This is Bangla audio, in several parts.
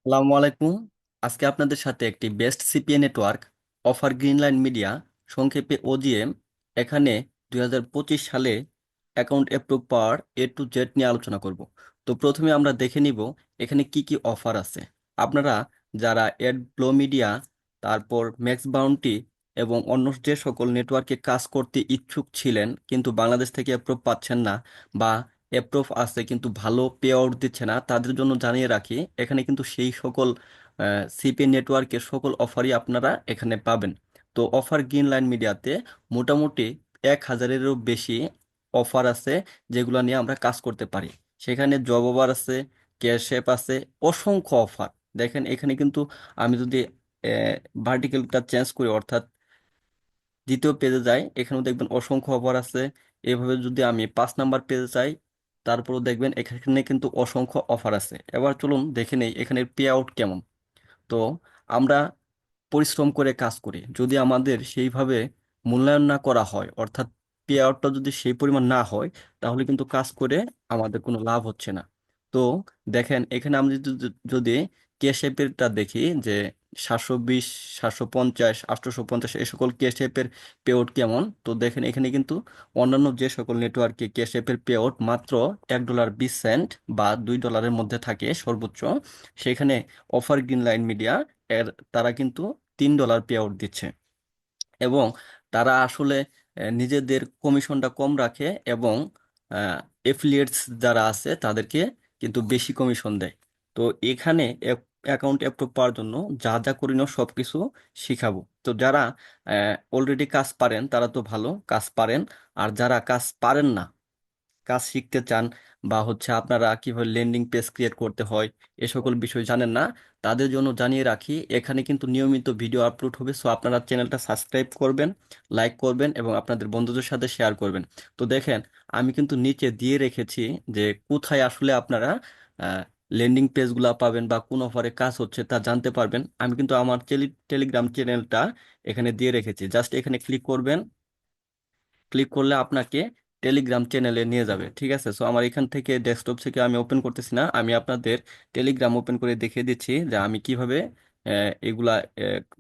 আসসালামু আলাইকুম। আজকে আপনাদের সাথে একটি best CPA network offer Green Line media, সংক্ষেপে ওজিএম, এখানে 2025 সালে account approve power A to Z নিয়ে আলোচনা করব। তো প্রথমে আমরা দেখে নিব এখানে কি কি অফার আছে। আপনারা যারা অ্যাডব্লো মিডিয়া, তারপর ম্যাক্স বাউন্টি এবং অন্য যে সকল নেটওয়ার্কে কাজ করতে ইচ্ছুক ছিলেন কিন্তু বাংলাদেশ থেকে অ্যাপ্রুভ পাচ্ছেন না, বা অ্যাপ্রুভ আছে কিন্তু ভালো পে আউট দিচ্ছে না, তাদের জন্য জানিয়ে রাখি এখানে কিন্তু সেই সকল সিপি নেটওয়ার্কের সকল অফারই আপনারা এখানে পাবেন। তো অফার গ্রিন লাইন মিডিয়াতে মোটামুটি 1,000-এরও বেশি অফার আছে, যেগুলো নিয়ে আমরা কাজ করতে পারি। সেখানে জব অফার আছে, ক্যাশ অ্যাপ আছে, অসংখ্য অফার। দেখেন এখানে কিন্তু আমি যদি ভার্টিক্যালটা চেঞ্জ করি, অর্থাৎ দ্বিতীয় পেজে যাই, এখানেও দেখবেন অসংখ্য অফার আছে। এভাবে যদি আমি 5 নাম্বার পেজে যাই, তারপরেও দেখবেন এখানে কিন্তু অসংখ্য অফার আছে। এবার চলুন দেখে নেই এখানে পে আউট কেমন। তো আমরা পরিশ্রম করে কাজ করি, যদি আমাদের সেইভাবে মূল্যায়ন না করা হয়, অর্থাৎ পে আউটটা যদি সেই পরিমাণ না হয়, তাহলে কিন্তু কাজ করে আমাদের কোনো লাভ হচ্ছে না। তো দেখেন এখানে আমি যদি কে শেপেরটা দেখি, যে 720, 750, 850, এই সকল কে শেপের পে আউট কেমন, তো দেখেন এখানে কিন্তু অন্যান্য যে সকল নেটওয়ার্কে কে শেপের পে আউট মাত্র $1.20 বা $2 মধ্যে থাকে সর্বোচ্চ, সেখানে অফার গ্রিন লাইন মিডিয়া এর তারা কিন্তু $3 পে আউট দিচ্ছে। এবং তারা আসলে নিজেদের কমিশনটা কম রাখে, এবং এফিলিয়েটস যারা আছে তাদেরকে কিন্তু বেশি কমিশন দেয়। তো এখানে অ্যাকাউন্ট অ্যাপ্রুভ পাওয়ার জন্য যা যা করিনো সব কিছু শিখাবো। তো যারা অলরেডি কাজ পারেন তারা তো ভালো কাজ পারেন, আর যারা কাজ পারেন না, কাজ শিখতে চান, বা হচ্ছে আপনারা কিভাবে ল্যান্ডিং পেজ ক্রিয়েট করতে হয় এ সকল বিষয় জানেন না, তাদের জন্য জানিয়ে রাখি এখানে কিন্তু নিয়মিত ভিডিও আপলোড হবে। সো আপনারা চ্যানেলটা সাবস্ক্রাইব করবেন, লাইক করবেন এবং আপনাদের বন্ধুদের সাথে শেয়ার করবেন। তো দেখেন আমি কিন্তু নিচে দিয়ে রেখেছি যে কোথায় আসলে আপনারা ল্যান্ডিং পেজগুলো পাবেন বা কোন অফারে কাজ হচ্ছে তা জানতে পারবেন। আমি কিন্তু আমার টেলিগ্রাম চ্যানেলটা এখানে দিয়ে রেখেছি, জাস্ট এখানে ক্লিক করবেন। ক্লিক করলে আপনাকে টেলিগ্রাম চ্যানেলে নিয়ে যাবে। ঠিক আছে, সো আমার এখান থেকে ডেস্কটপ থেকে আমি ওপেন করতেছি না, আমি আপনাদের টেলিগ্রাম ওপেন করে দেখিয়ে দিচ্ছি যে আমি কিভাবে এগুলা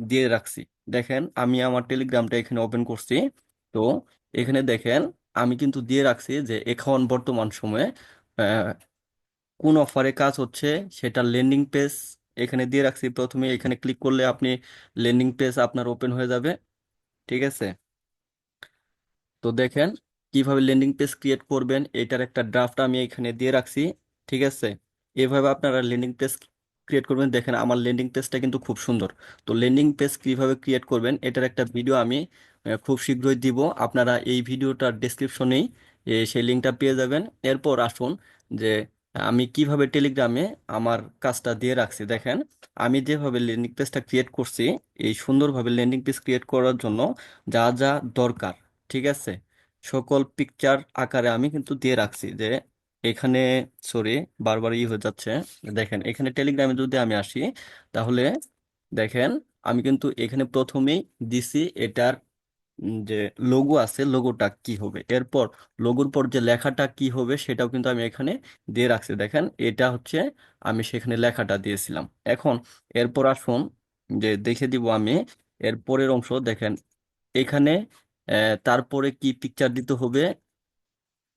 দিয়ে রাখছি। দেখেন আমি আমার টেলিগ্রামটা এখানে ওপেন করছি। তো এখানে দেখেন আমি কিন্তু দিয়ে রাখছি যে এখন বর্তমান সময়ে আহ, কোন অফারে কাজ হচ্ছে সেটা ল্যান্ডিং পেজ এখানে দিয়ে রাখছি। প্রথমে এখানে ক্লিক করলে আপনি ল্যান্ডিং পেজ আপনার ওপেন হয়ে যাবে। ঠিক আছে, তো দেখেন কিভাবে ল্যান্ডিং পেজ ক্রিয়েট করবেন এটার একটা ড্রাফট আমি এখানে দিয়ে রাখছি। ঠিক আছে, এভাবে আপনারা ল্যান্ডিং পেজ ক্রিয়েট করবেন। দেখেন আমার ল্যান্ডিং পেজটা কিন্তু খুব সুন্দর। তো ল্যান্ডিং পেজ কিভাবে ক্রিয়েট করবেন এটার একটা ভিডিও আমি খুব শীঘ্রই দিব। আপনারা এই ভিডিওটার ডেসক্রিপশনেই সেই লিঙ্কটা পেয়ে যাবেন। এরপর আসুন যে আমি কিভাবে টেলিগ্রামে আমার কাজটা দিয়ে রাখছি। দেখেন আমি যেভাবে ল্যান্ডিং পেজটা ক্রিয়েট করছি, এই সুন্দরভাবে ল্যান্ডিং পেজ ক্রিয়েট করার জন্য যা যা দরকার, ঠিক আছে, সকল পিকচার আকারে আমি কিন্তু দিয়ে রাখছি। যে এখানে, সরি, বারবার হয়ে যাচ্ছে। দেখেন এখানে টেলিগ্রামে যদি আমি আসি, তাহলে দেখেন আমি কিন্তু এখানে প্রথমেই দিছি এটার যে লোগো আছে, লোগোটা কি হবে, এরপর লোগোর পর যে লেখাটা কি হবে সেটাও কিন্তু আমি এখানে দিয়ে রাখছি। দেখেন এটা হচ্ছে আমি সেখানে লেখাটা দিয়েছিলাম। এখন এরপর আসুন যে দেখে দিব আমি এর পরের অংশ। দেখেন এখানে তারপরে কি পিকচার দিতে হবে,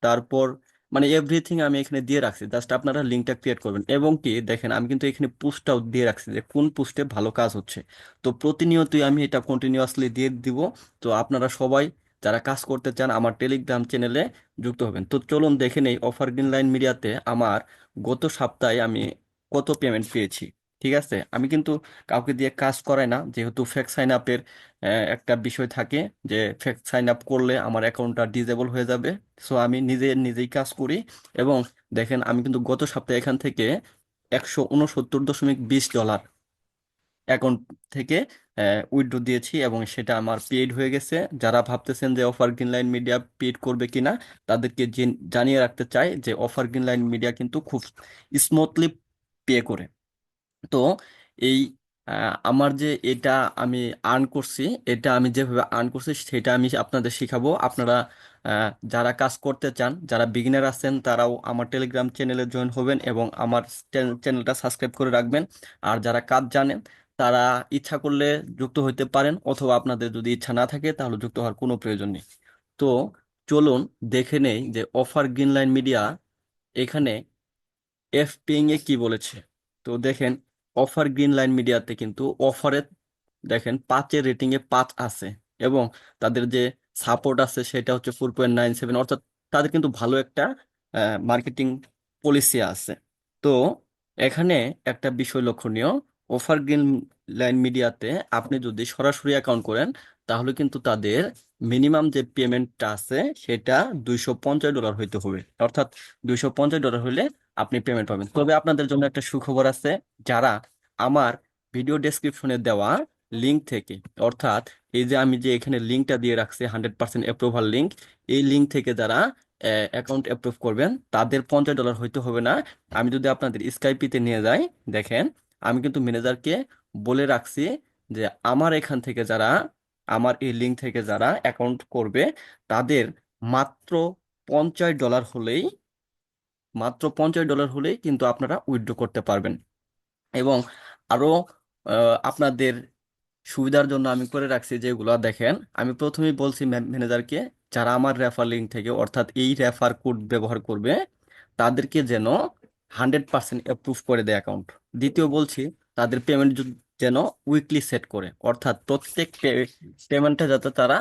তারপর মানে এভরিথিং আমি এখানে দিয়ে রাখছি, জাস্ট আপনারা লিঙ্কটা ক্রিয়েট করবেন। এবং কি দেখেন আমি কিন্তু এখানে পোস্টটাও দিয়ে রাখছি যে কোন পোস্টে ভালো কাজ হচ্ছে। তো প্রতিনিয়তই আমি এটা কন্টিনিউয়াসলি দিয়ে দিব। তো আপনারা সবাই যারা কাজ করতে চান আমার টেলিগ্রাম চ্যানেলে যুক্ত হবেন। তো চলুন দেখে নেই অফার গ্রিন লাইন মিডিয়াতে আমার গত সপ্তাহে আমি কত পেমেন্ট পেয়েছি। ঠিক আছে, আমি কিন্তু কাউকে দিয়ে কাজ করাই না, যেহেতু ফেক সাইন আপের একটা বিষয় থাকে, যে ফেক সাইন আপ করলে আমার অ্যাকাউন্টটা ডিজেবল হয়ে যাবে। সো আমি নিজেই কাজ করি। এবং দেখেন আমি কিন্তু গত সপ্তাহে এখান থেকে $169.20 অ্যাকাউন্ট থেকে উইথড্র দিয়েছি, এবং সেটা আমার পেইড হয়ে গেছে। যারা ভাবতেছেন যে offer green line media paid করবে কিনা, তাদেরকে জানিয়ে রাখতে চাই যে অফার গ্রিন লাইন মিডিয়া কিন্তু খুব স্মুথলি পে করে। তো এই আমার যে এটা আমি আর্ন করছি, এটা আমি যেভাবে আর্ন করছি সেটা আমি আপনাদের শিখাবো। আপনারা যারা কাজ করতে চান, যারা বিগিনার আছেন, তারাও আমার টেলিগ্রাম চ্যানেলে জয়েন হবেন এবং আমার চ্যানেলটা সাবস্ক্রাইব করে রাখবেন। আর যারা কাজ জানেন, তারা ইচ্ছা করলে যুক্ত হইতে পারেন, অথবা আপনাদের যদি ইচ্ছা না থাকে তাহলে যুক্ত হওয়ার কোনো প্রয়োজন নেই। তো চলুন দেখে নেই যে অফার গ্রিনলাইন মিডিয়া এখানে এফপিং এ কি বলেছে। তো দেখেন, অফার গ্রিন লাইন মিডিয়াতে কিন্তু অফারে দেখেন 5-এর রেটিং এ 5 আছে, এবং তাদের যে সাপোর্ট আছে সেটা হচ্ছে 4.97, অর্থাৎ তাদের কিন্তু ভালো একটা মার্কেটিং পলিসি আছে। তো এখানে একটা বিষয় লক্ষণীয়, অফার গ্রিন লাইন মিডিয়াতে আপনি যদি সরাসরি অ্যাকাউন্ট করেন তাহলে কিন্তু তাদের মিনিমাম যে পেমেন্টটা আছে সেটা $250 হইতে হবে, অর্থাৎ $250 হলে আপনি পেমেন্ট পাবেন। তবে আপনাদের জন্য একটা সুখবর আছে, যারা আমার ভিডিও ডেসক্রিপশনে দেওয়া লিঙ্ক থেকে, অর্থাৎ এই যে আমি যে এখানে লিঙ্কটা দিয়ে রাখছি 100% অ্যাপ্রুভাল লিঙ্ক, এই লিঙ্ক থেকে যারা অ্যাকাউন্ট অ্যাপ্রুভ করবেন তাদের $50 হইতে হবে না। আমি যদি আপনাদের স্কাইপিতে নিয়ে যাই, দেখেন আমি কিন্তু ম্যানেজারকে বলে রাখছি যে আমার এখান থেকে যারা, আমার এই লিঙ্ক থেকে যারা অ্যাকাউন্ট করবে তাদের মাত্র $50 হলেই, মাত্র $50 হলেই কিন্তু আপনারা উইথড্র করতে পারবেন। এবং আরো আপনাদের সুবিধার জন্য আমি করে রাখছি যেগুলো, দেখেন আমি প্রথমেই বলছি ম্যানেজারকে যারা আমার রেফার লিঙ্ক থেকে, অর্থাৎ এই রেফার কোড ব্যবহার করবে তাদেরকে যেন 100% অ্যাপ্রুভ করে দেয় অ্যাকাউন্ট। দ্বিতীয় বলছি তাদের পেমেন্ট যেন উইকলি সেট করে, অর্থাৎ প্রত্যেক পেমেন্টে যাতে তারা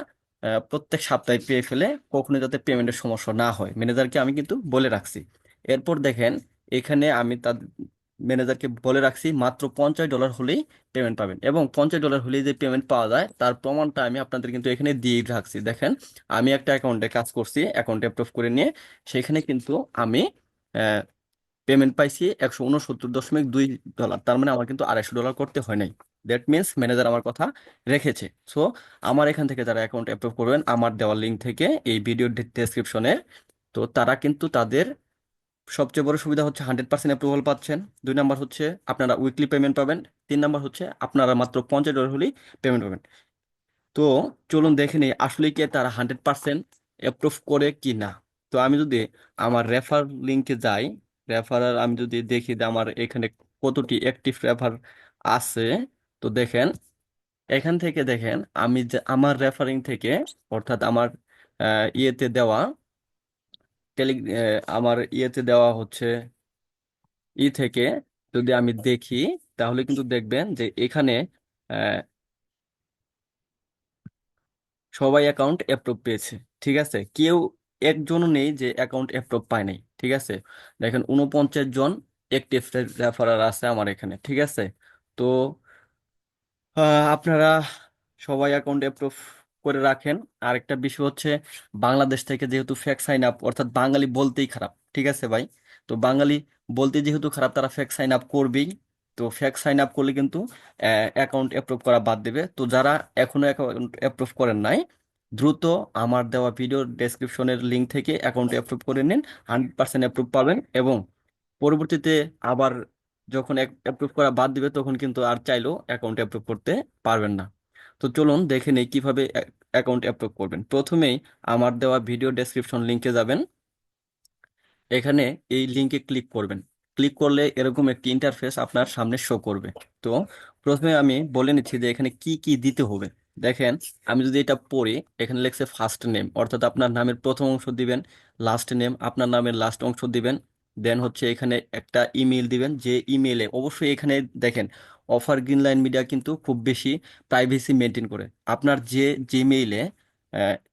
প্রত্যেক সপ্তাহে পেয়ে ফেলে, কখনো যাতে পেমেন্টের সমস্যা না হয়, ম্যানেজারকে আমি কিন্তু বলে রাখছি। এরপর দেখেন, এখানে আমি তাদের ম্যানেজারকে বলে রাখছি মাত্র $50 হলেই পেমেন্ট পাবেন, এবং $50 হলেই যে পেমেন্ট পাওয়া যায় তার প্রমাণটা আমি আপনাদের কিন্তু এখানে দিয়ে রাখছি। দেখেন আমি একটা অ্যাকাউন্টে কাজ করছি, অ্যাকাউন্টে অ্যাপ্রুভ করে নিয়ে সেখানে কিন্তু আমি পেমেন্ট পাইছি $169.2, তার মানে আমার কিন্তু $250 করতে হয় নাই। দ্যাট মিনস ম্যানেজার আমার কথা রেখেছে। সো আমার এখান থেকে যারা অ্যাকাউন্ট অ্যাপ্রুভ করবেন আমার দেওয়ার লিঙ্ক থেকে এই ভিডিও ডেসক্রিপশনে, তো তারা কিন্তু তাদের সবচেয়ে বড় সুবিধা হচ্ছে 100% অ্যাপ্রুভাল পাচ্ছেন। 2 নাম্বার হচ্ছে আপনারা উইকলি পেমেন্ট পাবেন। 3 নাম্বার হচ্ছে আপনারা মাত্র $50 হলেই পেমেন্ট পাবেন। তো চলুন দেখে নিই আসলে কি তারা 100% অ্যাপ্রুভ করে কি না। তো আমি যদি আমার রেফার লিঙ্কে যাই, রেফারার আমি যদি দেখি যে আমার এখানে কতটি অ্যাক্টিভ রেফার আছে, তো দেখেন এখান থেকে দেখেন আমি যে আমার রেফারিং থেকে, অর্থাৎ আমার ইয়েতে দেওয়া টেলি আমার ইয়েতে দেওয়া হচ্ছে থেকে যদি আমি দেখি, তাহলে কিন্তু দেখবেন যে এখানে আহ, সবাই অ্যাকাউন্ট অ্যাপ্রুভ পেয়েছে। ঠিক আছে, কেউ একজনও নেই যে অ্যাকাউন্ট অ্যাপ্রুভ পায় নাই। ঠিক আছে, দেখেন 49 জন অ্যাক্টিভ রেফারার আছে আমার এখানে। ঠিক আছে, তো আপনারা সবাই অ্যাকাউন্ট অ্যাপ্রুভ করে রাখেন। আর একটা বিষয় হচ্ছে, বাংলাদেশ থেকে যেহেতু ফেক সাইন আপ, অর্থাৎ বাঙালি বলতেই খারাপ, ঠিক আছে ভাই, তো বাঙালি বলতে যেহেতু খারাপ তারা ফেক সাইন আপ করবেই। তো ফেক সাইন আপ করলে কিন্তু অ্যাকাউন্ট অ্যাপ্রুভ করা বাদ দেবে। তো যারা এখনো অ্যাকাউন্ট অ্যাপ্রুভ করেন নাই, দ্রুত আমার দেওয়া ভিডিও ডেসক্রিপশনের লিঙ্ক থেকে অ্যাকাউন্ট অ্যাপ্রুভ করে নিন, 100% অ্যাপ্রুভ পাবেন। এবং পরবর্তীতে আবার যখন অ্যাপ্রুভ করা বাদ দিবে তখন কিন্তু আর চাইলেও অ্যাকাউন্ট অ্যাপ্রুভ করতে পারবেন না। তো চলুন দেখে নেই কিভাবে অ্যাকাউন্ট অ্যাপ্রুভ করবেন। প্রথমেই আমার দেওয়া ভিডিও ডেসক্রিপশন লিঙ্কে যাবেন, এখানে এই লিঙ্কে ক্লিক করবেন। ক্লিক করলে এরকম একটি ইন্টারফেস আপনার সামনে শো করবে। তো প্রথমে আমি বলে নিচ্ছি যে এখানে কি কি দিতে হবে। দেখেন আমি যদি এটা পড়ি, এখানে লেখছে ফার্স্ট নেম, অর্থাৎ আপনার নামের প্রথম অংশ দিবেন, লাস্ট নেম আপনার নামের লাস্ট অংশ দিবেন, দেন হচ্ছে এখানে একটা ইমেল দিবেন, যে ইমেলে অবশ্যই এখানে দেখেন অফার গ্রিন লাইন মিডিয়া কিন্তু খুব বেশি প্রাইভেসি মেনটেন করে। আপনার যে জিমেইলে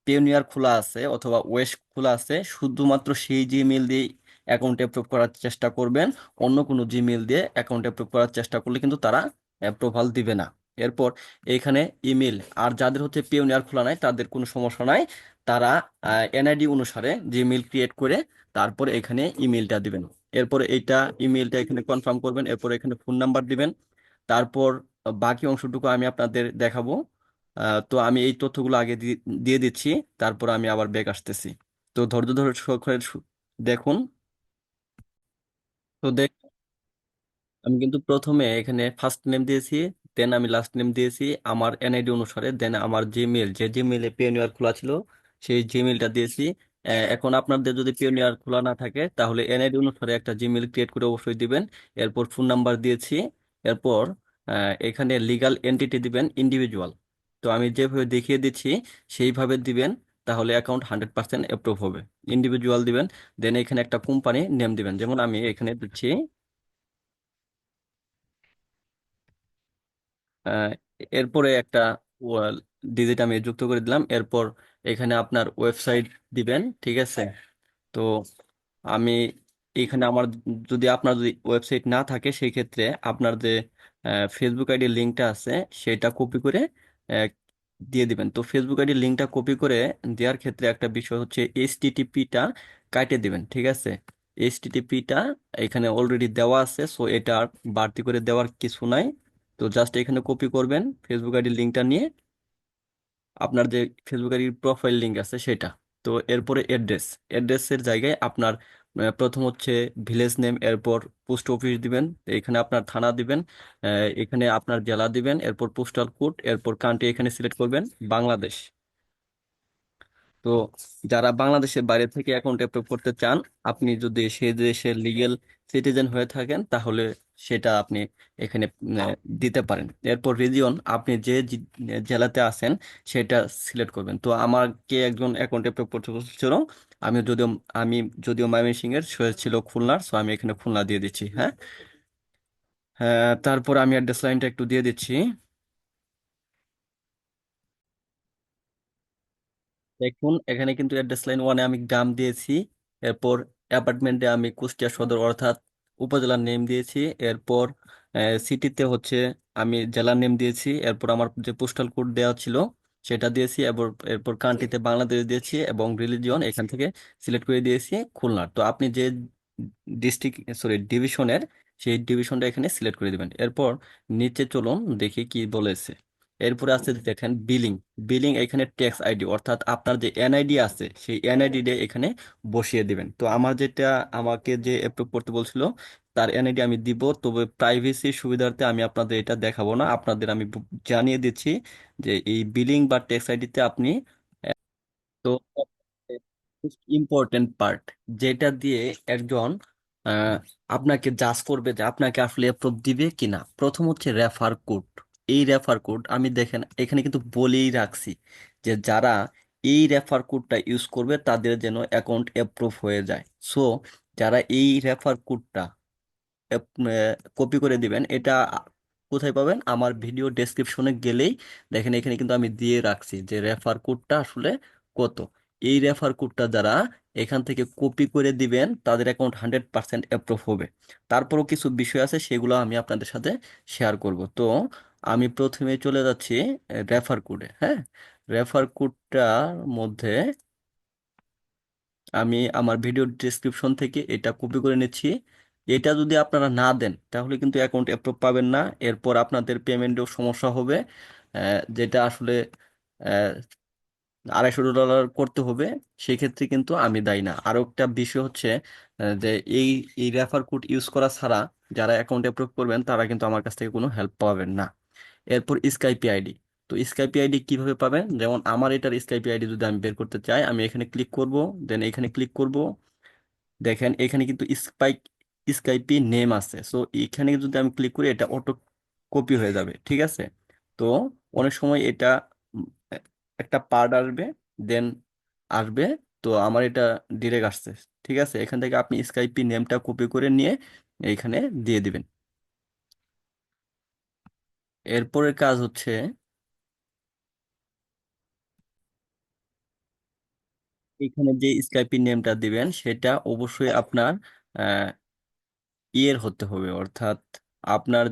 পেওনিয়ার খোলা আছে অথবা ওয়েস খোলা আছে, শুধুমাত্র সেই জিমেইল দিয়ে অ্যাকাউন্ট অ্যাপ্রুভ করার চেষ্টা করবেন। অন্য কোনো জিমেইল দিয়ে অ্যাকাউন্ট অ্যাপ্রুভ করার চেষ্টা করলে কিন্তু তারা অ্যাপ্রুভাল দিবে না। এরপর এইখানে ইমেল, আর যাদের হচ্ছে পেওনিয়ার খোলা নাই তাদের কোনো সমস্যা নাই, তারা এনআইডি অনুসারে জিমেইল ক্রিয়েট করে তারপর এখানে ইমেলটা দিবেন। এরপর এইটা ইমেলটা এখানে কনফার্ম করবেন, এরপর এখানে ফোন নাম্বার দিবেন। তারপর বাকি অংশটুকু আমি আপনাদের দেখাবো। তো আমি এই তথ্যগুলো আগে দিয়ে দিচ্ছি, তারপর আমি আবার ব্যাক আসতেছি। তো ধৈর্য ধরে সহকারে দেখুন। তো দেখ, আমি কিন্তু প্রথমে এখানে ফার্স্ট নেম দিয়েছি, দেন আমি লাস্ট নেম দিয়েছি আমার এনআইডি অনুসারে, দেন আমার জিমেল, যে জিমেলে পেনিয়ার খোলা ছিল সেই জিমেইলটা দিয়েছি। এখন আপনাদের যদি পিওনিয়ার খোলা না থাকে তাহলে এনআইডি অনুসারে একটা জিমেইল ক্রিয়েট করে অবশ্যই দিবেন। এরপর ফোন নাম্বার দিয়েছি। এরপর এখানে লিগ্যাল এন্টিটি দিবেন ইন্ডিভিজুয়াল। তো আমি যেভাবে দেখিয়ে দিচ্ছি সেইভাবে দিবেন, তাহলে অ্যাকাউন্ট 100% অ্যাপ্রুভ হবে। ইন্ডিভিজুয়াল দিবেন, দেন এখানে একটা কোম্পানি নেম দিবেন, যেমন আমি এখানে দিচ্ছি আহ, এরপরে একটা ডিজিট আমি যুক্ত করে দিলাম। এরপর এখানে আপনার ওয়েবসাইট দিবেন, ঠিক আছে। তো আমি এখানে আমার, যদি ওয়েবসাইট না থাকে সেই ক্ষেত্রে আপনার যে ফেসবুক আইডির লিঙ্কটা আছে সেটা কপি করে আহ, দিয়ে দিবেন। তো ফেসবুক আইডির লিঙ্কটা কপি করে দেওয়ার ক্ষেত্রে একটা বিষয় হচ্ছে এইচটিটিপিটা কাটে দিবেন, ঠিক আছে। এইচটিটিপিটা এখানে অলরেডি দেওয়া আছে, সো এটা আর বাড়তি করে দেওয়ার কিছু নাই। তো জাস্ট এখানে কপি করবেন ফেসবুক আইডির লিঙ্কটা নিয়ে, আপনার যে ফেসবুক আইডির প্রোফাইল লিঙ্ক আছে সেটা। তো এরপরে অ্যাড্রেসের জায়গায় আপনার প্রথম হচ্ছে ভিলেজ নেম, এরপর পোস্ট অফিস দিবেন, এখানে আপনার থানা দিবেন, এখানে আপনার জেলা দিবেন, এরপর পোস্টাল কোড, এরপর কান্ট্রি এখানে সিলেক্ট করবেন বাংলাদেশ। তো যারা বাংলাদেশের বাইরে থেকে অ্যাকাউন্ট অ্যাপ্রুভ করতে চান, আপনি যদি সেই দেশের লিগেল সিটিজেন হয়ে থাকেন তাহলে সেটা আপনি এখানে দিতে পারেন। এরপর রিজিয়ন, আপনি যে জেলাতে আছেন সেটা সিলেক্ট করবেন। তো আমাকে একজন অ্যাকাউন্ট অ্যাপ্রুভ করতে বলছিল, আমি যদিও আমি যদিও ময়মনসিংহের, সে ছিল খুলনার, সো আমি এখানে খুলনা দিয়ে দিচ্ছি। হ্যাঁ, হ্যাঁ, তারপর আমি অ্যাড্রেস লাইনটা একটু দিয়ে দিচ্ছি। দেখুন এখানে কিন্তু অ্যাড্রেস লাইন ওয়ানে আমি গ্রাম দিয়েছি। এরপর অ্যাপার্টমেন্টে আমি কুষ্টিয়া সদর অর্থাৎ উপজেলার নেম দিয়েছি। এরপর সিটিতে হচ্ছে আমি জেলার নেম দিয়েছি। এরপর আমার যে পোস্টাল কোড দেওয়া ছিল সেটা দিয়েছি। এরপর এরপর কান্ট্রিতে বাংলাদেশ দিয়েছি এবং রিলিজিয়ন এখান থেকে সিলেক্ট করে দিয়েছি খুলনার। তো আপনি যে ডিস্ট্রিক্ট, সরি, ডিভিশনের, সেই ডিভিশনটা এখানে সিলেক্ট করে দিবেন। এরপর নিচে চলুন দেখি কি বলেছে। এরপরে আছে দেখেন বিলিং। বিলিং এখানে ট্যাক্স আইডি অর্থাৎ আপনার যে এনআইডি আছে সেই এনআইডি এখানে বসিয়ে দিবেন। তো আমার যেটা, আমাকে যে অ্যাপ্রুভ করতে বলছিল তার এনআইডি আমি দিব, তবে প্রাইভেসির সুবিধার্থে আমি আপনাদের এটা দেখাবো না। আপনাদের আমি জানিয়ে দিচ্ছি যে এই বিলিং বা ট্যাক্স আইডিতে আপনি, তো ইম্পর্টেন্ট পার্ট যেটা দিয়ে একজন আহ, আপনাকে জাজ করবে যে আপনাকে আসলে অ্যাপ্রুভ দিবে কিনা, প্রথম হচ্ছে রেফার কোড। এই রেফার কোড আমি দেখেন এখানে কিন্তু বলেই রাখছি যে যারা এই রেফার কোডটা ইউজ করবে তাদের যেন অ্যাকাউন্ট অ্যাপ্রুভ হয়ে যায়। সো যারা এই রেফার কোডটা কপি করে দিবেন, এটা কোথায় পাবেন? আমার ভিডিও ডেসক্রিপশনে গেলেই দেখেন এখানে কিন্তু আমি দিয়ে রাখছি যে রেফার কোডটা আসলে কত। এই রেফার কোডটা যারা এখান থেকে কপি করে দিবেন তাদের অ্যাকাউন্ট 100% অ্যাপ্রুভ হবে। তারপরও কিছু বিষয় আছে সেগুলো আমি আপনাদের সাথে শেয়ার করব। তো আমি প্রথমে চলে যাচ্ছি রেফার কোডে। হ্যাঁ, রেফার কোডটার মধ্যে আমি আমার ভিডিও ডিসক্রিপশন থেকে এটা কপি করে নিচ্ছি। এটা যদি আপনারা না দেন তাহলে কিন্তু অ্যাকাউন্ট অ্যাপ্রুভ পাবেন না। এরপর আপনাদের পেমেন্টেও সমস্যা হবে, যেটা আসলে আহ, $250 করতে হবে। সেক্ষেত্রে কিন্তু আমি দায়ী না। আরও একটা বিষয় হচ্ছে যে এই এই রেফার কোড ইউজ করা ছাড়া যারা অ্যাকাউন্ট অ্যাপ্রুভ করবেন তারা কিন্তু আমার কাছ থেকে কোনো হেল্প পাবেন না। এরপর স্কাইপি আইডি। তো স্কাইপি আইডি কিভাবে পাবেন? যেমন আমার এটার স্কাইপি আইডি যদি আমি বের করতে চাই, আমি এখানে ক্লিক করব, দেন এখানে ক্লিক করব। দেখেন এখানে কিন্তু স্কাইপি নেম আছে, সো এখানে যদি আমি ক্লিক করি এটা অটো কপি হয়ে যাবে, ঠিক আছে। তো অনেক সময় এটা উম, এ- একটা পার্ট আসবে, দেন আসবে। তো আমার এটা ডিরেক্ট আসছে, ঠিক আছে। এখান থেকে আপনি স্কাইপি নেমটা কপি করে নিয়ে এইখানে দিয়ে দিবেন। এরপরের কাজ হচ্ছে এখানে যে স্কাইপি নেমটা দিবেন সেটা অবশ্যই আপনার ইয়ের হতে হবে, অর্থাৎ আপনার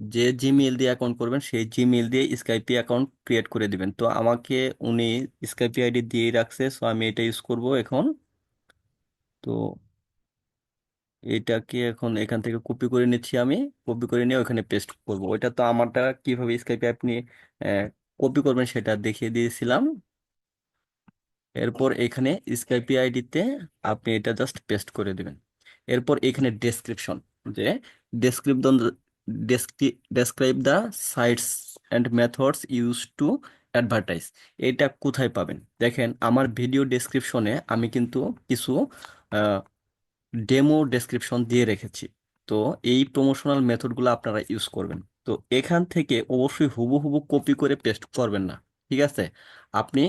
যে জিমেইল দিয়ে অ্যাকাউন্ট করবেন সেই জিমেইল দিয়ে স্কাইপি অ্যাকাউন্ট ক্রিয়েট করে দিবেন। তো আমাকে উনি স্কাইপি আইডি দিয়েই রাখছে, সো আমি এটা ইউজ করব এখন। তো এটাকে এখন এখান থেকে কপি করে নিচ্ছি আমি। কপি করে নিয়ে ওখানে পেস্ট করব। ওইটা তো আমারটা কিভাবে স্কাইপি আপনি কপি করবেন সেটা দেখিয়ে দিয়েছিলাম। এরপর এখানে স্কাইপি আইডিতে আপনি এটা জাস্ট পেস্ট করে দিবেন। এরপর এখানে ডেসক্রিপশন, যে description describe the sites and methods use to advertise. এটা কোথায় পাবেন? দেখেন আমার ভিডিও ডেসক্রিপশনে আমি কিন্তু কিছু ডেমো ডেসক্রিপশন দিয়ে রেখেছি। তো এই প্রমোশনাল মেথডগুলো আপনারা ইউজ করবেন। তো এখান থেকে অবশ্যই হুবহু কপি করে পেস্ট করবেন না, ঠিক আছে? আপনি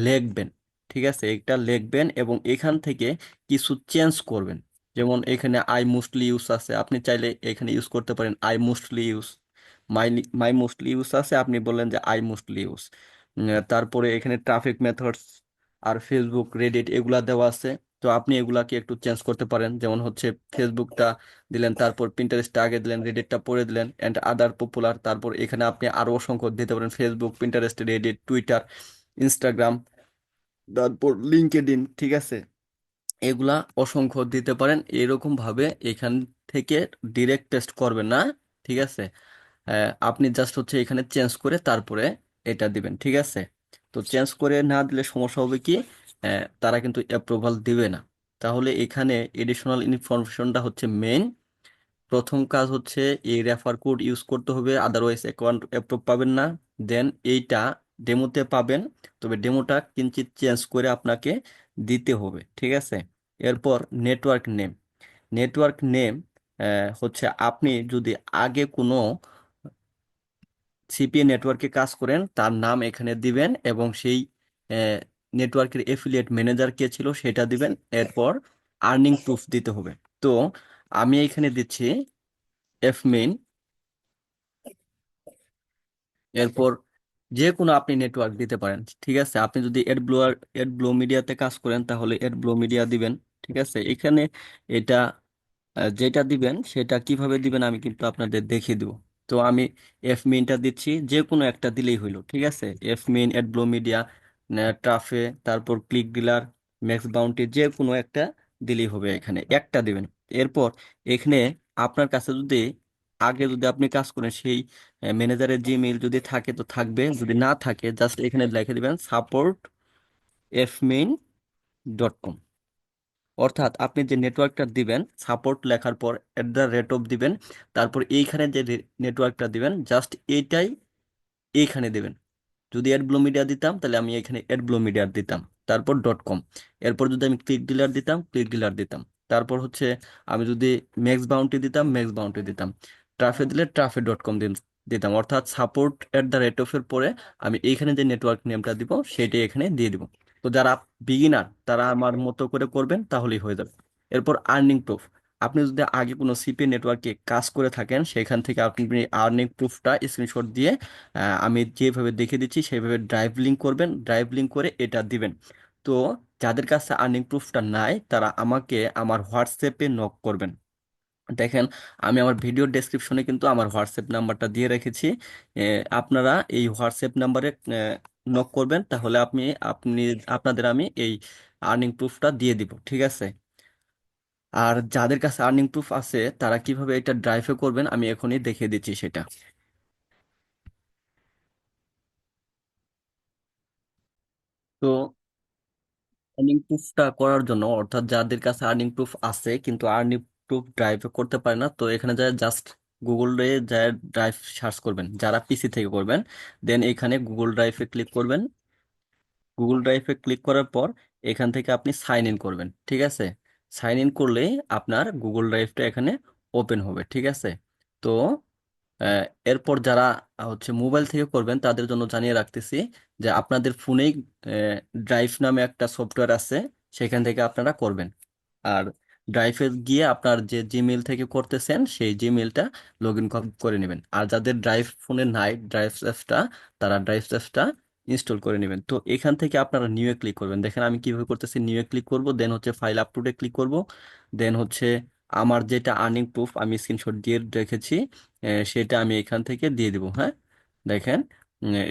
লিখবেন, ঠিক আছে? এটা লিখবেন এবং এখান থেকে কিছু চেঞ্জ করবেন। যেমন এখানে আই মোস্টলি ইউজ আছে, আপনি চাইলে এখানে ইউজ করতে পারেন I mostly use. My my mostly use আছে, আপনি বললেন যে আই মোস্টলি ইউজ। তারপরে এখানে ট্রাফিক মেথডস আর ফেসবুক, রেডিট এগুলা দেওয়া আছে। তো আপনি এগুলাকে একটু চেঞ্জ করতে পারেন, যেমন হচ্ছে ফেসবুকটা দিলেন, তারপর পিন্টারেস্টটা আগে দিলেন, রেডিটটা পরে দিলেন, অ্যান্ড আদার পপুলার। তারপর এখানে আপনি আরো অসংখ্য দিতে পারেন, Facebook, Pinterest, Reddit, Twitter, Instagram, তারপর লিঙ্কডইন, ঠিক আছে? এগুলা অসংখ্য দিতে পারেন। এরকম ভাবে এখান থেকে ডিরেক্ট টেস্ট করবেন না, ঠিক আছে? আপনি জাস্ট হচ্ছে এখানে চেঞ্জ করে তারপরে এটা দিবেন, ঠিক আছে? তো চেঞ্জ করে না দিলে সমস্যা হবে কি, তারা কিন্তু অ্যাপ্রুভাল দিবে না। তাহলে এখানে এডিশনাল ইনফরমেশনটা হচ্ছে মেইন। প্রথম কাজ হচ্ছে এই রেফার কোড ইউজ করতে হবে, আদারওয়াইজ অ্যাকাউন্ট অ্যাপ্রুভ পাবেন না। দেন এইটা ডেমোতে পাবেন, তবে ডেমোটা কিঞ্চিত চেঞ্জ করে আপনাকে দিতে হবে, ঠিক আছে? এরপর নেটওয়ার্ক নেম। নেটওয়ার্ক নেম হচ্ছে আপনি যদি আগে কোনো সিপিএ নেটওয়ার্কে কাজ করেন তার নাম এখানে দিবেন এবং সেই নেটওয়ার্কের এফিলিয়েট ম্যানেজার কে ছিল সেটা দিবেন। এরপর আর্নিং প্রুফ দিতে হবে। তো আমি এখানে দিচ্ছি এফ মেইন। এরপর যে কোনো আপনি নেটওয়ার্ক দিতে পারেন, ঠিক আছে? আপনি যদি এড ব্লো মিডিয়াতে কাজ করেন তাহলে এড ব্লো মিডিয়া দিবেন, ঠিক আছে? এখানে এটা যেটা দিবেন সেটা কিভাবে দিবেন আমি কিন্তু আপনাদের দেখিয়ে দিব। তো আমি এফ মেইনটা দিচ্ছি, যে কোনো একটা দিলেই হইলো, ঠিক আছে? এফ মেইন, এড ব্লো মিডিয়া, ট্রাফে, তারপর ক্লিক ডিলার, ম্যাক্স বাউন্টি, যে কোনো একটা দিলেই হবে, এখানে একটা দিবেন। এরপর এখানে আপনার কাছে যদি আগে যদি আপনি কাজ করেন সেই ম্যানেজারের জিমেইল যদি থাকে তো থাকবে, যদি না থাকে জাস্ট এখানে লিখে দিবেন support@fmain.com। অর্থাৎ আপনি যে নেটওয়ার্কটা দিবেন সাপোর্ট লেখার পর @অফ দিবেন, তারপর এইখানে যে নেটওয়ার্কটা দিবেন জাস্ট এইটাই এইখানে দিবেন। যদি অ্যাডব্লো মিডিয়া দিতাম তাহলে আমি এখানে অ্যাডব্লো মিডিয়ার দিতাম, তারপর .com। এরপর যদি আমি ক্লিক ডিলার দিতাম, ক্লিক ডিলার দিতাম। তারপর হচ্ছে আমি যদি ম্যাক্স বাউন্টি দিতাম, ম্যাক্স বাউন্টি দিতাম। ট্রাফে দিলে ট্রাফে.com দিতাম। অর্থাৎ support@অফ এর পরে আমি এইখানে যে নেটওয়ার্ক নেমটা দিব সেটাই এখানে দিয়ে দিব। তো যারা বিগিনার তারা আমার মতো করে করবেন তাহলেই হয়ে যাবে। এরপর আর্নিং প্রুফ। আপনি যদি আগে কোনো সিপি নেটওয়ার্কে কাজ করে থাকেন সেখান থেকে আপনি আর্নিং প্রুফটা স্ক্রিনশট দিয়ে আমি যেভাবে দেখে দিচ্ছি সেইভাবে ড্রাইভ লিঙ্ক করবেন, ড্রাইভ লিঙ্ক করে এটা দিবেন। তো যাদের কাছে আর্নিং প্রুফটা নাই তারা আমাকে আমার হোয়াটসঅ্যাপে নক করবেন। দেখেন আমি আমার ভিডিও ডেসক্রিপশনে কিন্তু আমার হোয়াটসঅ্যাপ নাম্বারটা দিয়ে রেখেছি। আপনারা এই হোয়াটসঅ্যাপ নাম্বারে নক করবেন, তাহলে আপনি আপনাদের আমি এই আর্নিং প্রুফটা দিয়ে দিব, ঠিক আছে? আর যাদের কাছে আর্নিং প্রুফ আছে তারা কিভাবে এটা ড্রাইভে করবেন আমি এখনই দেখিয়ে দিচ্ছি সেটা। তো আর্নিং প্রুফটা করার জন্য, অর্থাৎ যাদের কাছে আর্নিং প্রুফ আছে কিন্তু আর্নিং প্রুফ ড্রাইভ করতে পারে না, তো এখানে যায় জাস্ট গুগলে যায় ড্রাইভ সার্চ করবেন, যারা পিসি থেকে করবেন। দেন এখানে গুগল ড্রাইভে ক্লিক করবেন। গুগল ড্রাইভে ক্লিক করার পর এখান থেকে আপনি সাইন ইন করবেন, ঠিক আছে? সাইন ইন করলেই আপনার গুগল ড্রাইভটা এখানে ওপেন হবে, ঠিক আছে? তো আহ, এরপর যারা হচ্ছে মোবাইল থেকে করবেন তাদের জন্য জানিয়ে রাখতেছি যে আপনাদের ফোনেই ড্রাইভ নামে একটা সফটওয়্যার আছে, সেখান থেকে আপনারা করবেন। আর ড্রাইভে গিয়ে আপনার যে জিমেইল থেকে করতেছেন সেই জিমেইলটা লগ ইন করে নেবেন। আর যাদের ড্রাইভ ফোনে নাই ড্রাইভ অ্যাপসটা, তারা ড্রাইভ অ্যাপসটা ইনস্টল করে নেবেন। তো এখান থেকে আপনারা নিউয়ে ক্লিক করবেন। দেখেন আমি কিভাবে করতেছি, নিউয়ে ক্লিক করব, দেন হচ্ছে ফাইল আপলোডে ক্লিক করব। দেন হচ্ছে আমার যেটা আর্নিং প্রুফ আমি স্ক্রিনশট দিয়ে রেখেছি সেটা আমি এখান থেকে দিয়ে দিব, হ্যাঁ? দেখেন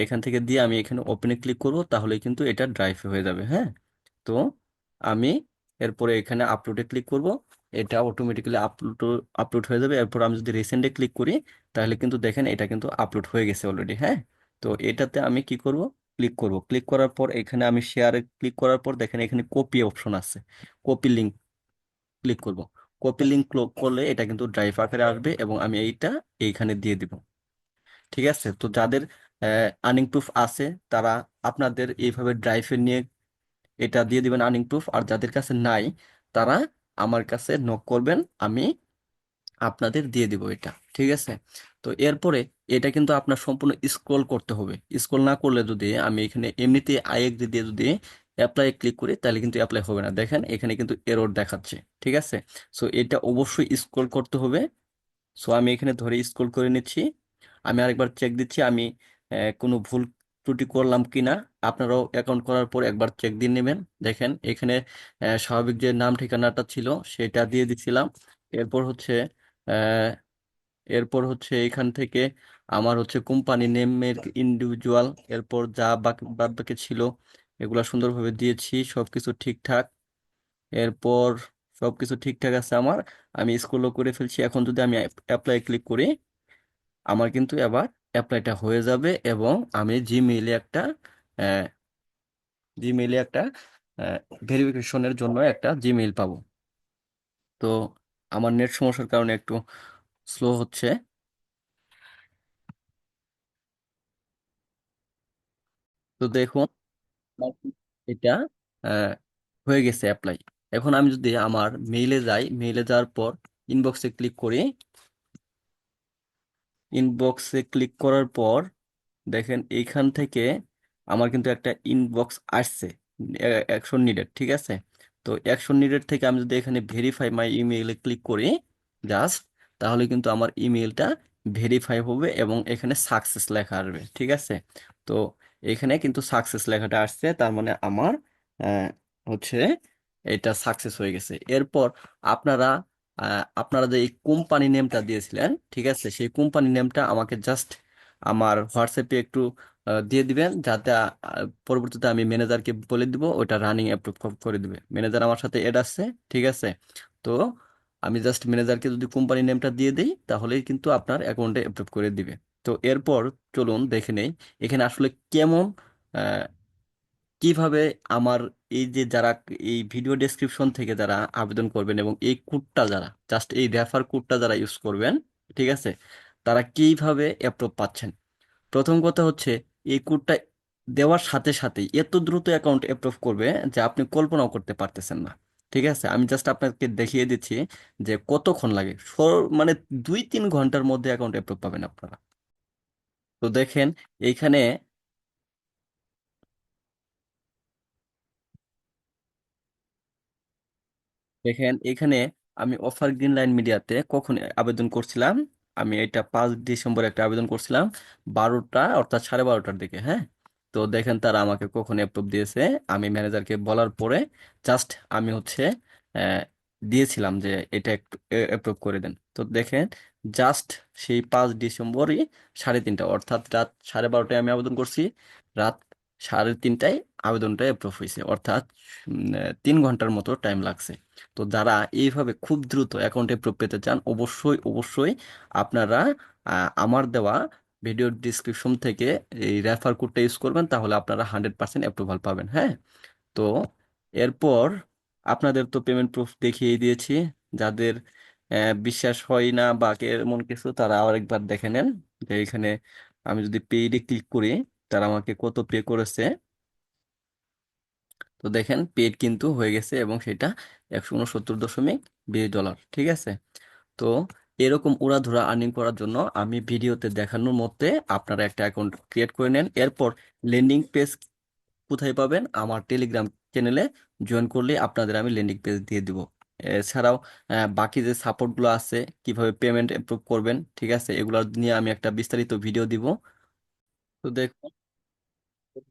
এখান থেকে দিয়ে আমি এখানে ওপেনে ক্লিক করব, তাহলে কিন্তু এটা ড্রাইভ হয়ে যাবে, হ্যাঁ? তো আমি এরপরে এখানে আপলোডে ক্লিক করব, এটা অটোমেটিক্যালি আপলোড আপলোড হয়ে যাবে। এরপর আমি যদি রিসেন্টে ক্লিক করি তাহলে কিন্তু দেখেন এটা কিন্তু আপলোড হয়ে গেছে অলরেডি, হ্যাঁ? তো এটাতে আমি কি করব, ক্লিক করব। ক্লিক করার পর এখানে আমি শেয়ারে ক্লিক করার পর দেখেন এখানে কপি অপশন আছে, কপি লিঙ্ক ক্লিক করব। কপি লিঙ্ক করলে এটা কিন্তু ড্রাইভ আকারে আসবে এবং আমি এইটা এইখানে দিয়ে দিব, ঠিক আছে? তো যাদের আর্নিং প্রুফ আছে, তারা আপনাদের এইভাবে ড্রাইভে নিয়ে এটা দিয়ে দিবেন আর্নিং প্রুফ। আর যাদের কাছে নাই, তারা আমার কাছে নক করবেন, আমি আপনাদের দিয়ে দিব এটা, ঠিক আছে? তো এরপরে এটা কিন্তু আপনার সম্পূর্ণ স্ক্রল করতে হবে। স্ক্রল না করলে যদি আমি এখানে এমনিতে আইএক্সডি দিয়ে যদি অ্যাপ্লাই ক্লিক করি, তাহলে কিন্তু অ্যাপ্লাই হবে না। দেখেন এখানে কিন্তু এরর দেখাচ্ছে, ঠিক আছে? সো এটা অবশ্যই স্ক্রল করতে হবে। সো আমি এখানে ধরে স্ক্রল করে নিচ্ছি। আমি আরেকবার চেক দিচ্ছি আমি কোনো ভুল ত্রুটি করলাম কিনা। আপনারাও অ্যাকাউন্ট করার পর একবার চেক দিয়ে নেবেন। দেখেন এখানে স্বাভাবিক যে নাম ঠিকানাটা ছিল সেটা দিয়ে দিছিলাম। এরপর হচ্ছে আহ, এরপর হচ্ছে এখান থেকে আমার হচ্ছে কোম্পানি নেমের ইন্ডিভিজুয়াল, এরপর যা বাকি বাদ বাকি ছিল এগুলা সুন্দরভাবে দিয়েছি, সবকিছু ঠিকঠাক। এরপর সবকিছু ঠিকঠাক আছে আমার, আমি স্ক্রলও করে ফেলছি। এখন যদি আমি অ্যাপ্লাই ক্লিক করি, আমার কিন্তু এবার অ্যাপ্লাইটা হয়ে যাবে এবং আমি জিমেইলে একটা ভেরিফিকেশনের জন্য একটা জিমেইল পাবো। তো আমার নেট সমস্যার কারণে একটু স্লো হচ্ছে। তো দেখুন আমার কিন্তু এটা আহ, হয়ে গেছে অ্যাপ্লাই। এখন আমি যদি আমার মেইলে যাই, মেইলে যাওয়ার পর ইনবক্সে ক্লিক করি, ইনবক্সে ক্লিক করার পর দেখেন এইখান থেকে আমার কিন্তু একটা ইনবক্স আসছে, অ্যাকশন নিডেড, ঠিক আছে? তো অ্যাকশন নিডেড থেকে আমি যদি এখানে ভেরিফাই মাই ইমেইলে ক্লিক করি জাস্ট, তাহলে কিন্তু আমার ইমেইলটা ভেরিফাই হবে এবং এখানে সাকসেস লেখা আসবে, ঠিক আছে? তো এখানে কিন্তু সাকসেস লেখাটা আসছে, তার মানে আমার আহ, হচ্ছে এটা সাকসেস হয়ে গেছে। এরপর আপনারা আপনারা যে এই কোম্পানি নেমটা দিয়েছিলেন, ঠিক আছে, সেই কোম্পানি নেমটা আমাকে জাস্ট আমার হোয়াটসঅ্যাপে একটু দিয়ে দিবেন, যাতে পরবর্তীতে আমি ম্যানেজারকে বলে দিব ওটা রানিং অ্যাপ্রুভ করে দিবে। ম্যানেজার আমার সাথে এড আছে, ঠিক আছে? তো আমি জাস্ট ম্যানেজারকে যদি কোম্পানি নেমটা দিয়ে দিই, তাহলেই কিন্তু আপনার অ্যাকাউন্টে অ্যাপ্রুভ করে দিবে। তো এরপর চলুন দেখে নেই এখানে আসলে কেমন কিভাবে আমার এই যে যারা এই ভিডিও ডেসক্রিপশন থেকে যারা আবেদন করবেন এবং এই কোডটা যারা জাস্ট এই রেফার কোডটা যারা ইউজ করবেন, ঠিক আছে, তারা কিভাবে অ্যাপ্রুভ পাচ্ছেন। প্রথম কথা হচ্ছে এই কোডটা দেওয়ার সাথে সাথেই এত দ্রুত অ্যাকাউন্ট অ্যাপ্রুভ করবে যে আপনি কল্পনাও করতে পারতেছেন না, ঠিক আছে? আমি জাস্ট আপনাকে দেখিয়ে দিচ্ছি যে কতক্ষণ লাগে। মানে 2-3 ঘন্টার মধ্যে অ্যাকাউন্ট অ্যাপ্রুভ পাবেন আপনারা। তো দেখেন এইখানে, এখানে আমি অফার গ্রিন লাইন মিডিয়াতে কখন আবেদন করছিলাম, আমি এটা 5 ডিসেম্বর একটা আবেদন করছিলাম 12টা অর্থাৎ 12:30টার দিকে, হ্যাঁ। তো দেখেন তারা আমাকে কখন অ্যাপ্রুভ দিয়েছে। আমি ম্যানেজারকে বলার পরে জাস্ট আমি হচ্ছে আহ, দিয়েছিলাম যে এটা একটু অ্যাপ্রুভ করে দেন। তো দেখেন জাস্ট সেই 5 ডিসেম্বরই 3:30 অর্থাৎ রাত 12:30টায় আমি আবেদন করছি, রাত 3:30টায় আবেদনটা অ্যাপ্রুভ হয়েছে, অর্থাৎ 3 ঘন্টার মতো টাইম লাগছে। তো যারা এইভাবে খুব দ্রুত অ্যাকাউন্টে প্রুফ পেতে চান, অবশ্যই অবশ্যই আপনারা আমার দেওয়া ভিডিও ডিসক্রিপশন থেকে এই রেফার কোডটা ইউজ করবেন, তাহলে আপনারা 100% অ্যাপ্রুভাল পাবেন, হ্যাঁ। তো এরপর আপনাদের তো পেমেন্ট প্রুফ দেখিয়ে দিয়েছি। যাদের বিশ্বাস হয় না বা এমন কিছু, তারা আরেকবার দেখে নেন যে এখানে আমি যদি পেইডে ক্লিক করি, তারা আমাকে কত পে করেছে। তো দেখেন পেড কিন্তু হয়ে গেছে এবং সেটা $169.20, ঠিক আছে? তো এরকম উড়াধুরা আর্নিং করার জন্য আমি ভিডিওতে দেখানোর মধ্যে আপনারা একটা অ্যাকাউন্ট ক্রিয়েট করে নেন। এরপর ল্যান্ডিং পেজ কোথায় পাবেন? আমার টেলিগ্রাম চ্যানেলে জয়েন করলে আপনাদের আমি ল্যান্ডিং পেজ দিয়ে দিব। এছাড়াও বাকি যে সাপোর্টগুলো আছে, কিভাবে পেমেন্ট অ্যাপ্রুভ করবেন, ঠিক আছে, এগুলো নিয়ে আমি একটা বিস্তারিত ভিডিও দিব। তো দেখুন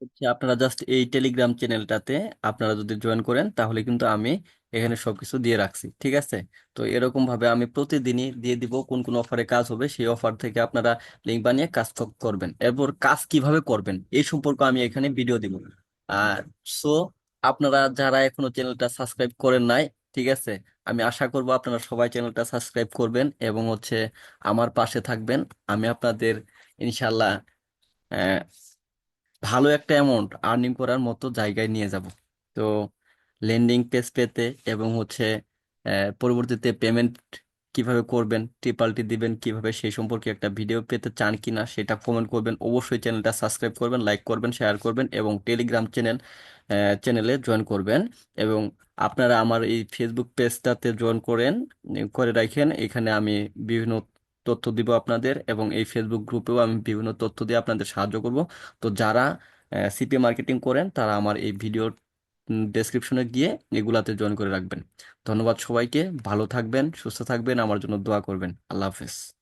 হচ্ছে আপনারা জাস্ট এই টেলিগ্রাম চ্যানেলটাতে আপনারা যদি জয়েন করেন, তাহলে কিন্তু আমি এখানে সবকিছু দিয়ে রাখছি, ঠিক আছে? তো এরকম ভাবে আমি প্রতিদিনই দিয়ে দিব কোন কোন অফারে কাজ হবে, সেই অফার থেকে আপনারা লিঙ্ক বানিয়ে কাজ করবেন। এরপর কাজ কিভাবে করবেন এই সম্পর্কে আমি এখানে ভিডিও দিব। আর সো আপনারা যারা এখনো চ্যানেলটা সাবস্ক্রাইব করেন নাই, ঠিক আছে, আমি আশা করব আপনারা সবাই চ্যানেলটা সাবস্ক্রাইব করবেন এবং হচ্ছে আমার পাশে থাকবেন। আমি আপনাদের ইনশাল্লাহ ভালো একটা অ্যামাউন্ট আর্নিং করার মতো জায়গায় নিয়ে যাব। তো লেন্ডিং পেজ পেতে এবং হচ্ছে পরবর্তীতে পেমেন্ট কিভাবে করবেন, ট্রিপল টি দিবেন কিভাবে, সেই সম্পর্কে একটা ভিডিও পেতে চান কিনা সেটা কমেন্ট করবেন। অবশ্যই চ্যানেলটা সাবস্ক্রাইব করবেন, লাইক করবেন, শেয়ার করবেন এবং টেলিগ্রাম চ্যানেলে জয়েন করবেন। এবং আপনারা আমার এই ফেসবুক পেজটাতে জয়েন করে রাখেন। এখানে আমি বিভিন্ন তথ্য দিব আপনাদের, এবং এই ফেসবুক গ্রুপেও আমি বিভিন্ন তথ্য দিয়ে আপনাদের সাহায্য করব। তো যারা সিপিএ মার্কেটিং করেন তারা আমার এই ভিডিওর ডেসক্রিপশনে গিয়ে এগুলাতে জয়েন করে রাখবেন। ধন্যবাদ সবাইকে, ভালো থাকবেন, সুস্থ থাকবেন, আমার জন্য দোয়া করবেন। আল্লাহ হাফেজ।